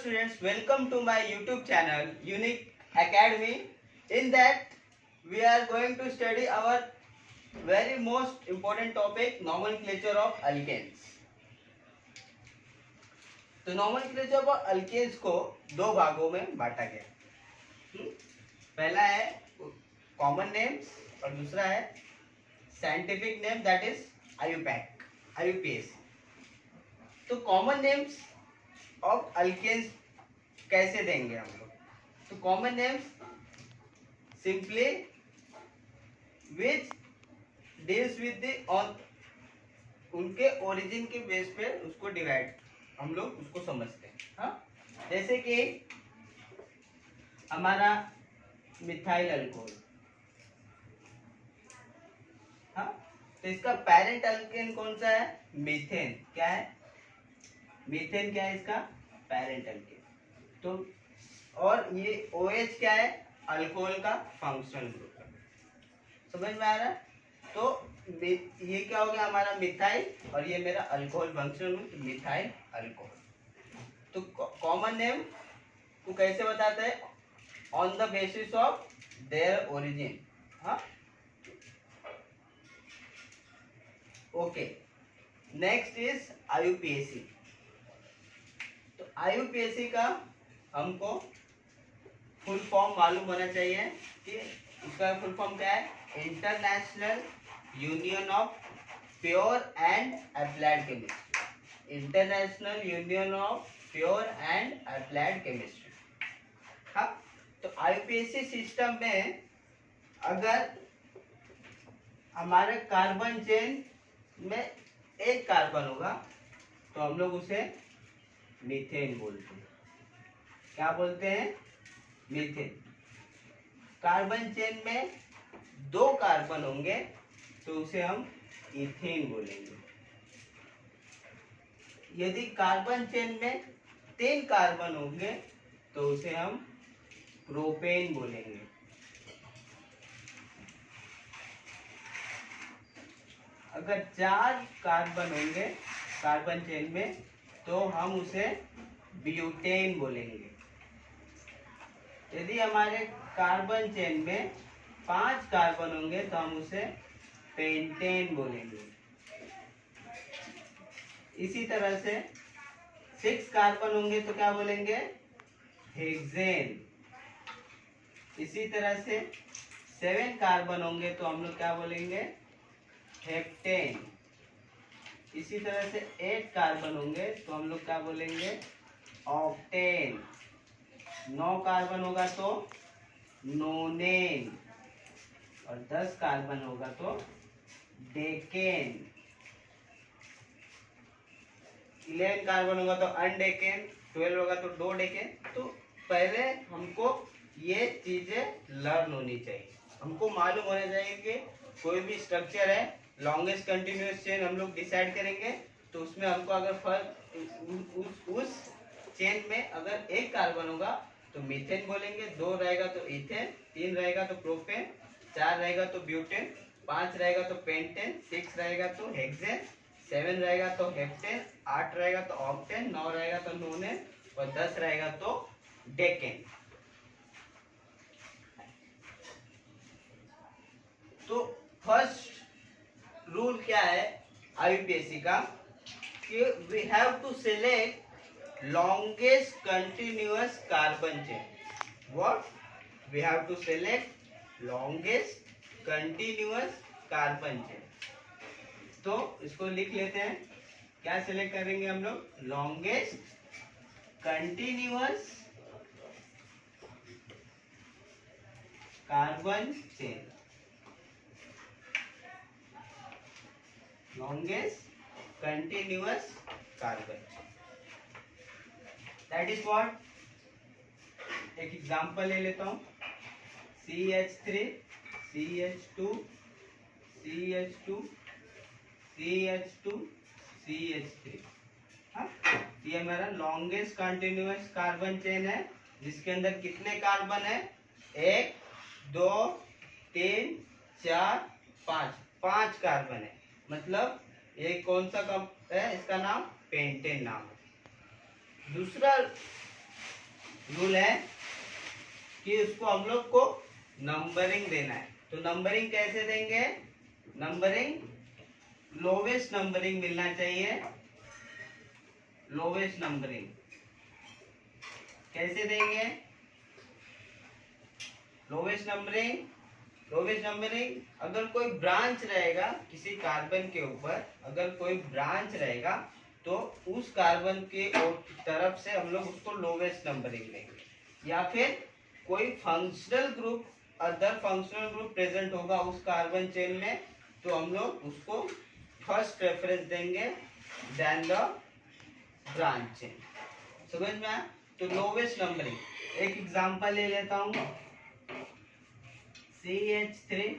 students, welcome to my YouTube channel Unique Academy. In that we are going to study our very most important topic, nomenclature of alkanes. तो nomenclature of alkanes को दो भागों में बांटा गया। पहला है कॉमन नेम्स और दूसरा है scientific name, that is IUPAC। तो कॉमन नेम्स ऑफ अल्केन्स कैसे देंगे हम लोग? तो common names simply which deals with the on उनके ओरिजिन के बेस पे उसको डिवाइड हम लोग उसको समझते हैं। हाँ, जैसे कि हमारा मिथाइल अल्कोहल, हाँ, तो इसका पेरेंट अल्केन कौन सा है? मीथेन। क्या है? मीथेन क्या है इसका? Parent alkane. तो और ये OH क्या है? अल्कोहल का फंक्शनल ग्रुप। समझ में आ रहा है? तो ये क्या हो गया हमारा मिथाइल, और ये मेरा alcohol functional group methyl alcohol. तो कॉमन नेम को कैसे बताते हैं? On the basis of their origin. हाँ, ओके। Next is IUPAC। तो IUPAC का हमको फुल फॉर्म मालूम होना चाहिए कि इसका फुल फॉर्म क्या है? International union of pure and applied chemistry. International union of pure and applied chemistry. हाँ, तो IUPAC सिस्टम में अगर हमारे कार्बन चेन में एक कार्बन होगा तो हम लोग उसे मीथेन बोलते हैं। क्या बोलते हैं? मीथेन। कार्बन चेन में दो कार्बन होंगे तो उसे हम इथेन बोलेंगे। यदि कार्बन चेन में 3 कार्बन होंगे तो उसे हम प्रोपेन बोलेंगे। अगर 4 कार्बन होंगे कार्बन चेन में तो हम उसे ब्यूटेन बोलेंगे। यदि हमारे कार्बन चेन में 5 कार्बन होंगे तो हम उसे पेंटेन बोलेंगे। इसी तरह से 6 कार्बन होंगे तो क्या बोलेंगे? हेक्सेन। इसी तरह से 7 कार्बन होंगे तो हम लोग क्या बोलेंगे? हेप्टेन। इसी तरह से 8 कार्बन होंगे तो हम लोग क्या बोलेंगे? ऑक्टेन। 9 कार्बन होगा तो नोनेन, और 10 कार्बन होगा तो डेकेन। 11 कार्बन होगा तो अनडेकेन, 12 होगा तो डो डेकेन। तो पहले हमको ये चीजें लर्न होनी चाहिए। हमको मालूम होना चाहिए कि कोई भी स्ट्रक्चर है, लॉन्गेस्ट कंटिन्यूअस चेन हम लोग डिसाइड करेंगे तो उसमें हमको अगर फर्क उस चेन में अगर 1 कार्बन होगा तो मीथेन बोलेंगे, 2 रहेगा तो इथेन, 3 रहेगा तो प्रोपेन, 4 रहेगा तो ब्यूटेन, 5 रहेगा तो पेंटेन, 6 रहेगा तो हेक्सेन, 7 रहेगा तो हेप्टेन, 8 रहेगा तो ऑक्टेन, 9 रहेगा तो नोनेन, और 10 रहेगा तो डेकेन। तो फर्स्ट रूल क्या है IUPAC का? कि we have to select longest continuous carbon chain. What? We have to select longest continuous carbon chain. तो इसको लिख लेते हैं। क्या सेलेक्ट करेंगे हम लोग? longest continuous carbon chain. longest continuous carbon chain. That is what? एक एग्जाम्पल ले लेता हूँ। CH3 CH2 CH2 CH2 CH3। हाँ, ये हमारा लॉन्गेस्ट कंटिन्यूअस कार्बन चेन है जिसके अंदर कितने कार्बन है? 1 2 3 4 5 कार्बन है। मतलब ये कौन सा है? इसका नाम पेंटेन नाम है। दूसरा रूल है कि उसको हम लोग को नंबरिंग देना है। तो नंबरिंग कैसे देंगे? नंबरिंग लोवेस्ट नंबरिंग मिलना चाहिए। लोवेस्ट नंबरिंग कैसे देंगे? लोवेस्ट नंबरिंग अगर कोई ब्रांच रहेगा किसी कार्बन के ऊपर, अगर कोई ब्रांच रहेगा तो उस कार्बन के तरफ से हम लोग उसको लोवेस्ट नंबरिंग देंगे। या फिर कोई functional group, other functional group present होगा उस कार्बन चेन में, तो हम लोग उसको फर्स्ट प्रेफरेंस देंगे देन द ब्रांच चेन। समझ में आया? तो लोवेस्ट नंबरिंग, एक एग्जांपल ले लेता हूँ, CH3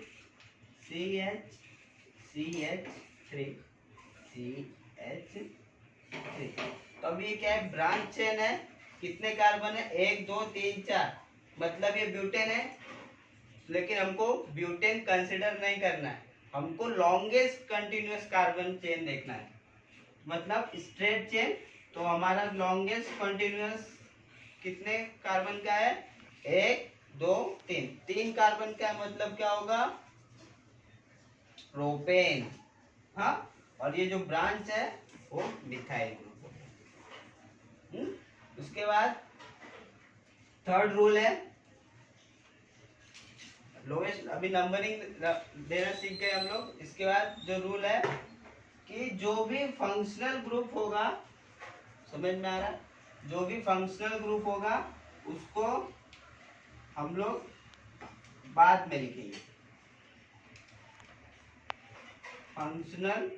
तो अब ये क्या है? ब्रांच चेन है। कितने कार्बन है? 1 2 3 4, मतलब ये ब्यूटेन है। लेकिन हमको ब्यूटेन कंसिडर नहीं करना है, हमको लॉन्गेस्ट कंटिन्यूअस कार्बन चेन देखना है, मतलब स्ट्रेट चेन। तो हमारा लॉन्गेस्ट कंटिन्यूअस कितने कार्बन का है? 1 2 3, 3 कार्बन का मतलब क्या होगा? प्रोपेन। हाँ, और ये जो ब्रांच है वो मिथाइल ग्रुप हो गया। उसके बाद थर्ड रूल है लोएस्ट, अभी नंबरिंग देना सीख गए हम लोग। इसके बाद जो रूल है कि जो भी फंक्शनल ग्रुप होगा, समझ में आ रहा है? जो भी फंक्शनल ग्रुप होगा उसको हम लोग बाद में लिखेंगे। Functional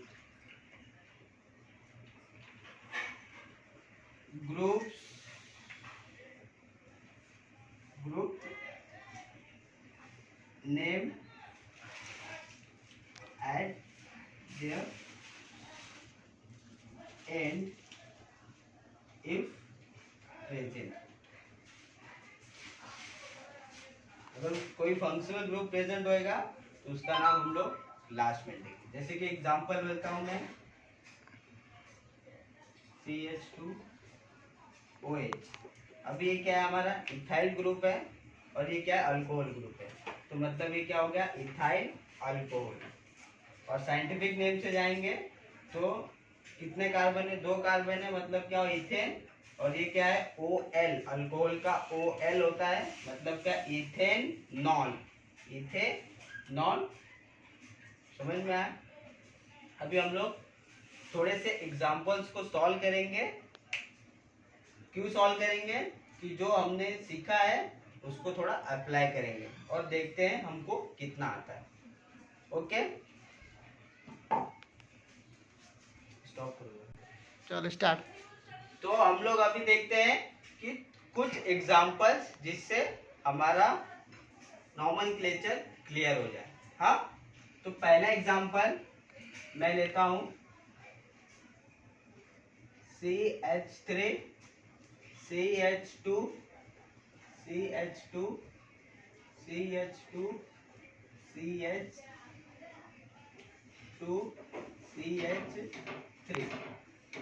group name at their end if present। अगर कोई फंक्शनल ग्रुप प्रेजेंट होएगा तो उसका नाम हम लोग लास्ट में देंगे। जैसे कि एग्जांपल लेता हूं मैं, CH2OH। अभी ये क्या है? हमारा इथाइल ग्रुप है और ये क्या है? अल्कोहल ग्रुप है। तो मतलब ये क्या हो गया? Ethyl alcohol. और साइंटिफिक नेम से जाएंगे तो कितने कार्बन है? 2 कार्बन है, मतलब क्या हो? इथेन। और ये क्या है? OL, अल्कोहल का OL होता है, मतलब क्या? इथेनॉल। इथेनॉल। समझ में आया? अभी हम लोग थोड़े से एग्जांपल्स को सॉल्व करेंगे। क्यों सॉल्व करेंगे? कि जो हमने सीखा है उसको थोड़ा अप्लाई करेंगे और देखते हैं हमको कितना आता है। ओके, स्टॉप करो, चलो स्टार्ट। तो हम लोग अभी देखते हैं कि कुछ एग्जांपल्स जिससे हमारा नॉमेनक्लेचर क्लियर हो जाए। हाँ, तो पहला एग्जांपल मैं लेता हूं, CH3 CH2 CH2 CH2 CH2 CH3।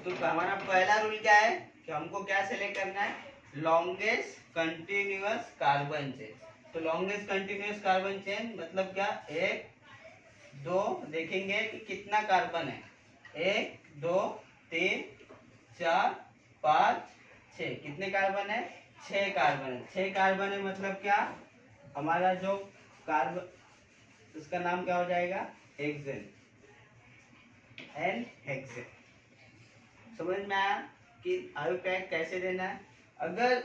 तो हमारा पहला रूल क्या है कि हमको क्या सेलेक्ट करना है? Longest continuous carbon chain. तो लॉन्गेस्ट कंटिन्यूअस कार्बन चेन मतलब क्या? 1 2, देखेंगे कि कितना कार्बन है। 1 2 3 4 5 6, कितने कार्बन है? 6 कार्बन है। 6 कार्बन है मतलब क्या? हमारा जो कार्बन, उसका नाम क्या हो जाएगा? Hexane, n hexane. समझ में आया कि आयुपैक कैसे देना है? अगर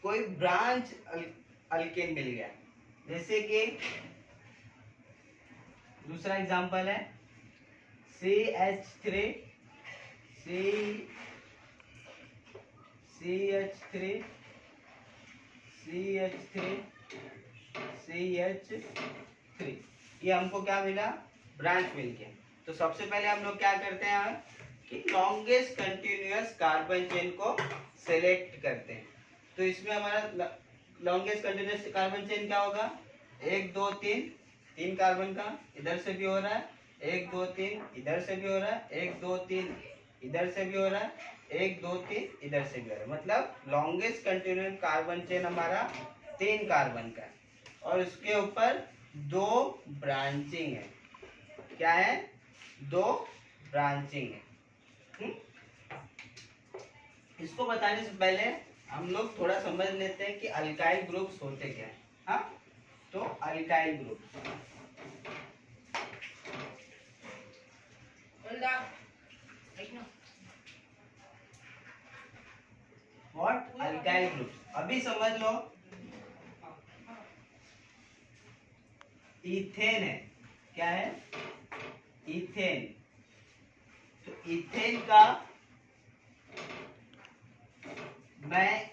कोई ब्रांच अल्केन मिल गया, जैसे कि दूसरा एग्जांपल है CH3 CH3 CH3, ये हमको क्या मिला? ब्रांच मिल गया। तो सबसे पहले हम लोग क्या करते हैं कि लॉन्गेस्ट कंटिन्यूअस कार्बन चेन को सेलेक्ट करते हैं। तो इसमें हमारा लॉन्गेस्ट कंटिन्यूअस कार्बन चेन क्या होगा? 1 2 3, 3 कार्बन का इधर से भी हो रहा है, 1 2 3 इधर से भी हो रहा है, 1 2 3 इधर से भी हो रहा है, 1 2 3 इधर से भी हो रहा है, मतलब लॉन्गेस्ट कंटिन्यूस कार्बन चेन हमारा 3 कार्बन का है और उसके ऊपर 2 ब्रांचिंग है। क्या है? 2 ब्रांचिंग है। इसको बताने से पहले हम लोग थोड़ा समझ लेते हैं कि अल्काइल ग्रुप्स होते क्या है। हाँ, तो alkyl group what alkyl group अभी समझ लो। इथेन है, क्या है? इथेन। तो इथेन का मैं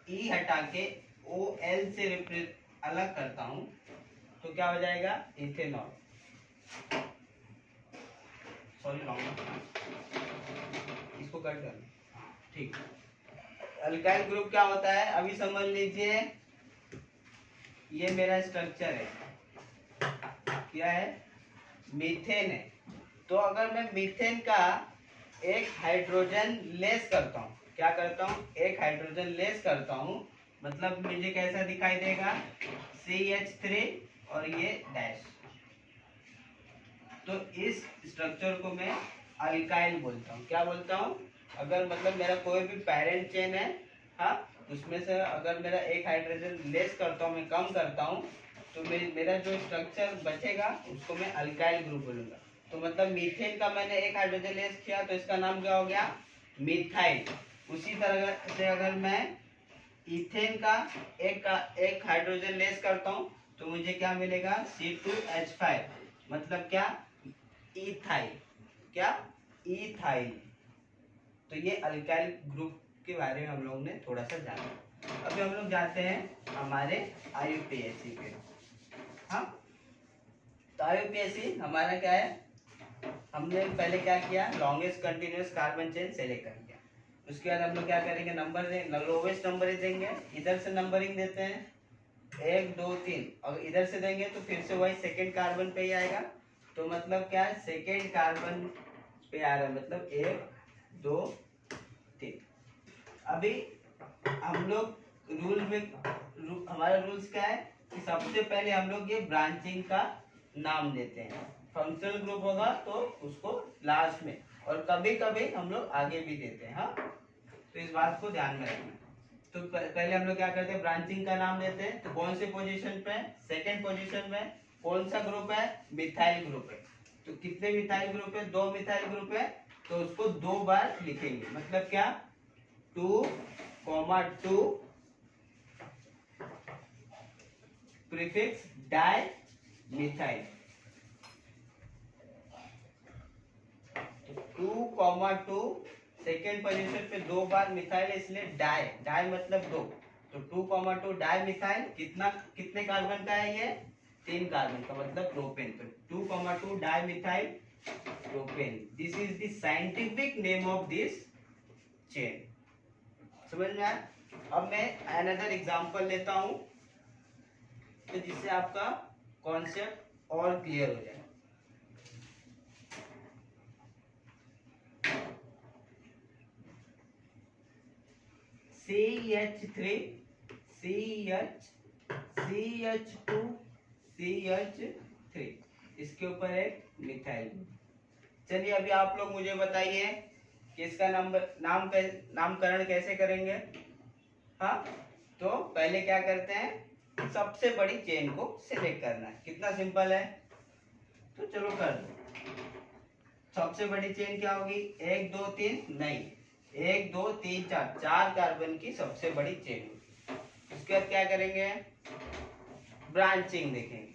ई हटा के OL से अलग करता हूं तो क्या हो जाएगा? इथेनॉल। सॉरी रॉन्ग, इसको कट कर, ठीक। अल्काइल ग्रुप क्या होता है अभी समझ लीजिए। ये मेरा स्ट्रक्चर है, क्या है? मीथेन है। तो अगर मैं मीथेन का एक हाइड्रोजन लेस करता हूँ, क्या करता हूँ? एक हाइड्रोजन लेस करता हूँ, मतलब मुझे कैसा दिखाई देगा? CH3 और ये डैश। तो इस स्ट्रक्चर को मैं अल्काइल बोलता हूँ। क्या बोलता हूँ? अगर मतलब मेरा कोई भी पेरेंट चेन है, हाँ, उसमें से अगर मेरा एक हाइड्रोजन लेस करता हूँ, मैं कम करता हूँ, तो मेरा जो स्ट्रक्चर बचेगा उसको मैं अल्काइल ग्रुप बोलूंगा। तो मतलब मीथेन का मैंने एक हाइड्रोजन लेस किया तो इसका नाम क्या हो गया? मीथाइल। उसी तरह से अगर मैं इथेन का एक हाइड्रोजन लेस करता हूँ तो मुझे क्या मिलेगा? C2H5, मतलब क्या? इथाइल। क्या? इथाइल। तो ये अल्काइल ग्रुप के बारे में हम लोग ने थोड़ा सा जाना। अभी हम लोग जाते हैं हमारे IUPAC पे। हाँ, तो IUPAC हमारा क्या है? हमने पहले क्या किया? Longest continuous carbon chain select कर लिया। उसके बाद हम लोग क्या करेंगे? नंबर देंगे, लोवेस्ट नंबर ही देंगे। इधर से नंबरिंग देते हैं 1 2 3, और इधर से देंगे तो फिर से वही सेकेंड कार्बन पे ही आएगा। तो मतलब क्या है? सेकेंड कार्बन पे आ रहा है, मतलब 1 2 3। अभी हम लोग रूल में हमारा रूल्स क्या है कि सबसे पहले हम लोग ये ब्रांचिंग का नाम देते हैं। फंक्शनल ग्रुप होगा तो उसको लास्ट में, और कभी कभी हम लोग आगे भी देते हैं। हाँ, तो इस बात को ध्यान में रखना। तो पहले हम लोग क्या करते हैं? ब्रांचिंग का नाम देते हैं। तो कौन से पोजीशन पे? सेकंड पोजीशन में। कौन सा ग्रुप है? मिथाइल ग्रुप है। तो कितने मिथाइल ग्रुप है? 2 मिथाइल ग्रुप है, तो उसको 2 बार लिखेंगे। मतलब क्या? 2, 2 prefix di methyl. 2, 2 second position पे 2 बार मिथाइल, इसलिए डाई। डाई मतलब 2। तो 2, 2 डाई मिथाइल। कितने कार्बन का है ये? 3 कार्बन का, मतलब प्रोपेन। तो 2, 2 di methyl propane. This is the scientific name of this chain. समझ में आया? अब मैं अनदर एग्जांपल लेता हूं तो जिससे आपका कॉन्सेप्ट और क्लियर हो जाए। CH3 CH2 CH3, इसके ऊपर एक मिथाइल। चलिए अभी आप लोग मुझे बताइए कि इसका नामकरण कैसे करेंगे। हाँ, तो पहले क्या करते हैं? सबसे बड़ी चेन को सिलेक्ट करना है। कितना सिंपल है, तो चलो कर दो। सबसे बड़ी चेन क्या होगी? 1 2 3 नहीं, 1 2 3 4, 4 कार्बन की सबसे बड़ी चेन होगी। उसके बाद क्या करेंगे? ब्रांचिंग देखेंगे।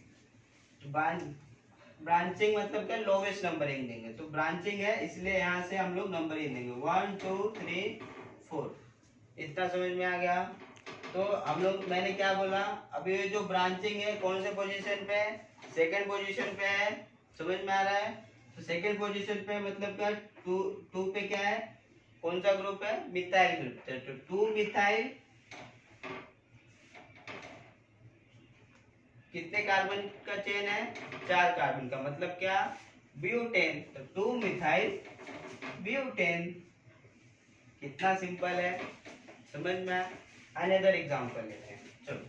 ब्रांचिंग मतलब क्या? लोवेस्ट नंबरिंग देंगे। तो ब्रांचिंग है इसलिए यहाँ से हम लोग नंबरिंग देंगे 1 2 3 4। इतना समझ में आ गया? तो हम लोग, मैंने क्या बोला अभी? ये जो ब्रांचिंग है कौन से पोजीशन पे है? सेकंड पोजीशन पे है। समझ में आ रहा है? तो सेकंड पोजीशन पे मतलब क्या? 2 पे क्या है? कौन सा ग्रुप है? Methyl group. तो 2 मिथाइल, कितने कार्बन का चेन है? 4 कार्बन का, मतलब क्या? ब्यूटेन। तो 2 मिथाइल ब्यूटेन। कितना सिंपल है, समझ में आया। अनदर एग्जांपल लेते हैं, चलो।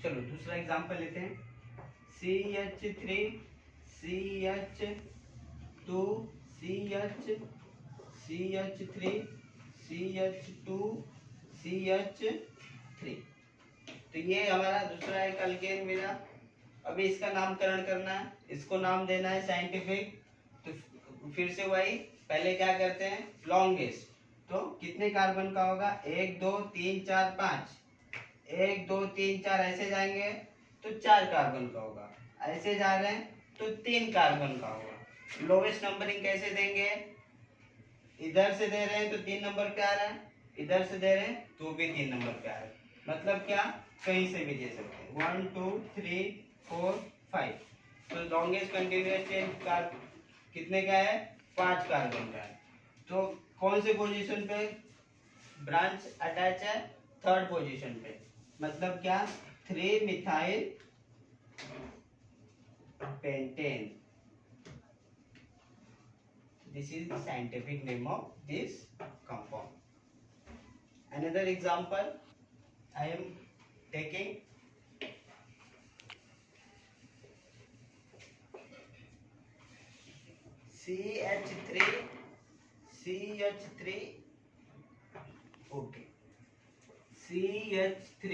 चलो दूसरा एग्जांपल लेते हैं। CH3 CH2 CH3 CH2 CH3। तो ये हमारा दूसरा एक अल्केन मिला। अभी इसका नामकरण करना है, इसको नाम देना है साइंटिफिक। तो फिर से वही, पहले क्या करते हैं, लॉन्गेस्ट। तो कितने कार्बन का होगा, 1 2 3 4 5। 1 2 3 4 ऐसे जाएंगे तो 4 कार्बन का होगा, ऐसे जा रहे हैं तो 3 कार्बन का होगा। लोवेस्ट नंबरिंग कैसे देंगे, इधर से दे रहे हैं तो 3 नंबर पे आ रहा है, इधर से दे रहे हैं तो भी 3 नंबर पे आ रहा है। मतलब क्या, कहीं से भी दे सकते हैं, 1 2 3 4 5। तो लॉन्गेस्ट कंटिन्यूअस चेन का कितने का है, 5 कार्बन का है। तो कौन से पोजीशन पे ब्रांच अटैच है, थर्ड पोजीशन पे। मतलब क्या, 3 methyl pentane. This is the scientific name of this compound. Another example I am taking CH3 CH3 okay CH3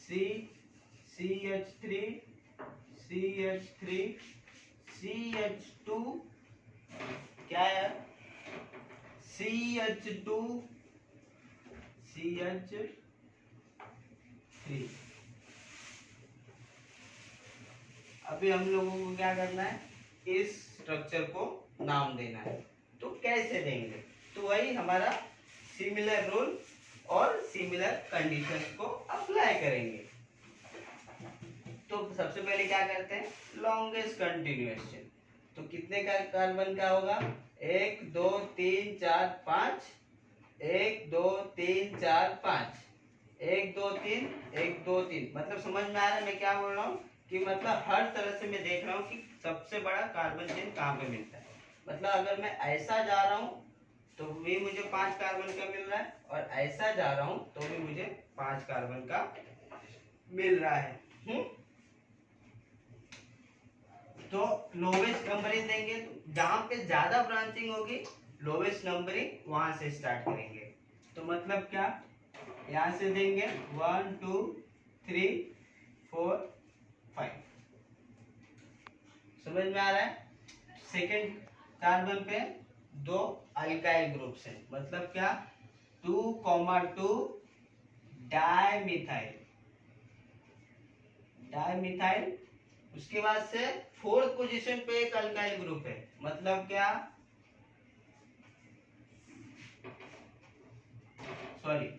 CH3 CH3 CH2 क्या है, CH2 CH3। अभी हम लोगों को क्या करना है, इस स्ट्रक्चर को नाम देना है। तो कैसे देंगे, तो वही हमारा सिमिलर रूल और सिमिलर कंडीशंस को अप्लाई करेंगे। तो सबसे पहले क्या करते हैं, लॉन्गेस्ट कंटिन्यूअस चेन। तो कितने का कार्बन का होगा, 1 2 3 4 5। 1 2 3 4 5, 1 2 3 1 2 3। मतलब समझ में आ रहा है मैं क्या बोल रहा हूँ, कि मतलब हर तरह से मैं देख रहा हूँ कि सबसे बड़ा कार्बन चेन कहाँ पे मिलता है। मतलब अगर मैं ऐसा जा रहा हूँ तो भी मुझे 5 कार्बन का मिल रहा है, और ऐसा जा रहा हूँ तो भी मुझे 5 कार्बन का मिल रहा है। तो लोवेस्ट नंबरिंग देंगे, तो जहां पे ज्यादा ब्रांचिंग होगी लोवेस्ट नंबरिंग वहां से स्टार्ट करेंगे। तो मतलब क्या, यहां से देंगे 1 2 3 4 5। समझ में आ रहा है। सेकेंड कार्बन पे 2 अल्काइल ग्रुप्स हैं, मतलब क्या, 2,2 डाइमिथाइल। डाइमिथाइल। उसके बाद से फोर्थ पोजीशन पे एक अल्काइल ग्रुप है, मतलब क्या, सॉरी,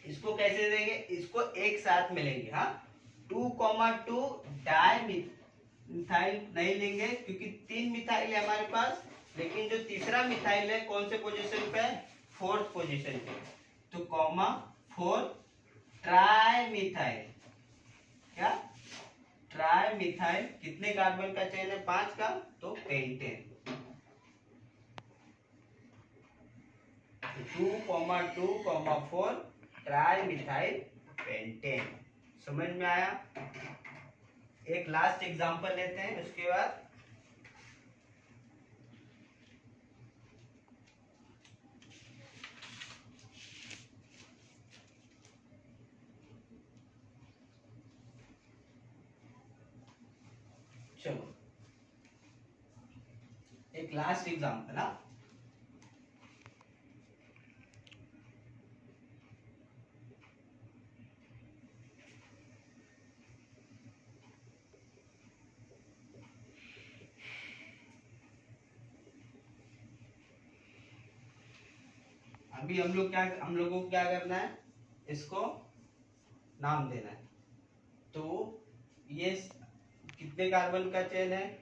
इसको कैसे देंगे, इसको एक साथ मिलेंगे। हाँ, 2,2 डाइमिथाइल नहीं लेंगे क्योंकि 3 मिथाइल है हमारे पास, लेकिन जो तीसरा मिथाइल है कौन से पोजीशन पे, फोर्थ पोजीशन पे। तो कॉमा 4 ट्राइमिथाइल। क्या, ट्राइमिथाइल। कितने कार्बन का चेन है, 5 का, तो पेंटेन। 2,2,4 trimethyl pentane. समझ में आया। एक लास्ट एग्जांपल लेते हैं उसके बाद। चलो एक लास्ट एग्जांपल। हाँ, अभी हम लोगों को क्या करना है, इसको नाम देना है। तो ये कितने कार्बन का चेन है,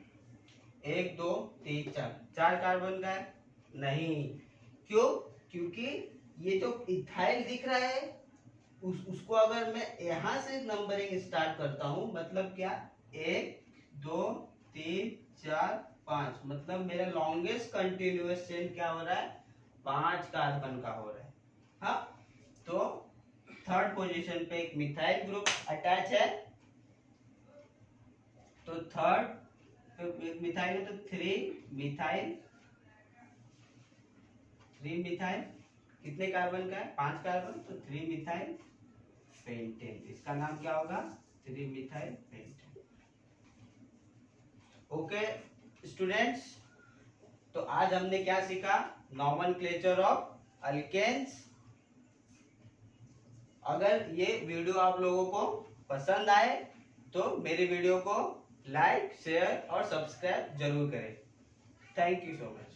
1 2 3 4, 4 कार्बन का है। नहीं, क्यों? क्योंकि ये जो इथाइल दिख रहा है उसको अगर मैं यहाँ से नंबरिंग स्टार्ट करता हूँ, मतलब क्या, 1 2 3 4 5, मतलब मेरा लॉन्गेस्ट कंटिन्यूअस चेन क्या हो रहा है, 5 कार्बन का हो रहा है। हाँ, तो थर्ड पोजीशन पे एक मिथाइल ग्रुप अटैच है, तो थर्ड एक मिथाइल है तो 3 मिथाइल कितने कार्बन का है, 5 कार्बन, तो 3 मिथाइल पेंटेन, इसका नाम क्या होगा, 3 मिथाइल पेंटेन। ओके स्टूडेंट्स, तो आज हमने क्या सीखा, नॉमेनक्लेचर ऑफ अल्केन्स। अगर ये वीडियो आप लोगों को पसंद आए तो मेरे वीडियो को लाइक, शेयर और सब्सक्राइब जरूर करें। Thank you so much.